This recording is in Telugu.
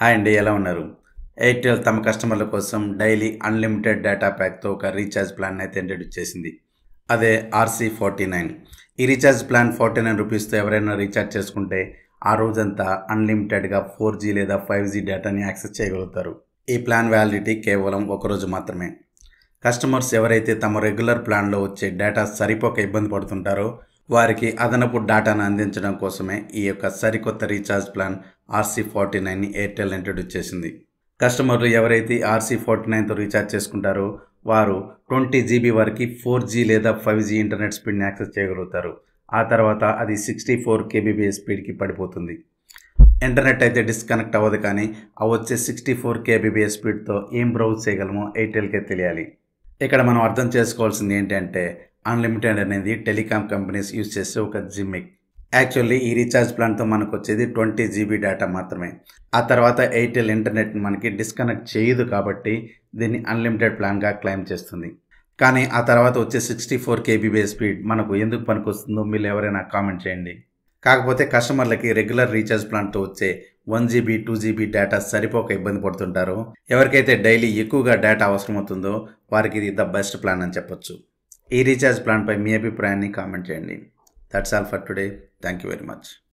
హాయ్ అండి, ఎలా ఉన్నారు? ఎయిర్టెల్ తమ కస్టమర్ల కోసం డైలీ అన్లిమిటెడ్ డేటా ప్యాక్తో ఒక రీఛార్జ్ ప్లాన్ అయితే ఇంట్రడ్యూస్ చేసింది. అదే RC49. ఈ రీఛార్జ్ ప్లాన్ 49 రూపీస్తో ఎవరైనా రీఛార్జ్ చేసుకుంటే ఆ రోజంతా అన్లిమిటెడ్గా 4G లేదా 5G డేటాని యాక్సెస్ చేయగలుగుతారు. ఈ ప్లాన్ వ్యాలిడిటీ కేవలం ఒకరోజు మాత్రమే. కస్టమర్స్ ఎవరైతే తమ రెగ్యులర్ ప్లాన్లో వచ్చే డేటా సరిపోక ఇబ్బంది పడుతుంటారో వారికి అదనపు డేటాను అందించడం కోసమే ఈ యొక్క సరికొత్త రీఛార్జ్ ప్లాన్ RC49ని ఎయిర్టెల్ ఇంట్రడ్యూస్ చేసింది. కస్టమర్లు ఎవరైతే RC49తో రీఛార్జ్ చేసుకుంటారో వారు 20 GB వరకు 4G లేదా 5G ఇంటర్నెట్ స్పీడ్ని యాక్సెస్ చేయగలుగుతారు. ఆ తర్వాత అది 64 kbps స్పీడ్కి పడిపోతుంది. ఇంటర్నెట్ అయితే డిస్కనెక్ట్ అవ్వదు, కానీ ఆ వచ్చే 64 kbps స్పీడ్తో ఏం బ్రౌజ్ చేయగలమో ఎయిర్టెల్కే తెలియాలి. ఇక్కడ మనం అర్థం చేసుకోవాల్సింది ఏంటంటే అన్లిమిటెడ్ అనేది టెలికాం కంపెనీస్ యూజ్ చేసే ఒక జిమ్మిక్. యాక్చువల్లీ ఈ రీఛార్జ్ ప్లాన్తో మనకు వచ్చేది 20 GB డేటా మాత్రమే. ఆ తర్వాత ఎయిర్టెల్ ఇంటర్నెట్ మనకి డిస్కనెక్ట్ చేయదు, కాబట్టి దీన్ని అన్లిమిటెడ్ ప్లాన్గా క్లెయిమ్ చేస్తుంది. కానీ ఆ తర్వాత వచ్చే 64 kbps స్పీడ్ మనకు ఎందుకు పనికొస్తుందో మీరు ఎవరైనా కామెంట్ చేయండి. కాకపోతే కస్టమర్లకి రెగ్యులర్ రీఛార్జ్ ప్లాన్తో వచ్చే 1 GB 2 GB డేటా సరిపోక ఇబ్బంది పడుతుంటారో, ఎవరికైతే డైలీ ఎక్కువగా డేటా అవసరం అవుతుందో వారికి ఇది ద బెస్ట్ ప్లాన్ అని చెప్పొచ్చు. ఈ రీఛార్జ్ ప్లాన్పై మీ అభిప్రాయాన్ని కామెంట్ చేయండి. That's all for today. Thank you very much.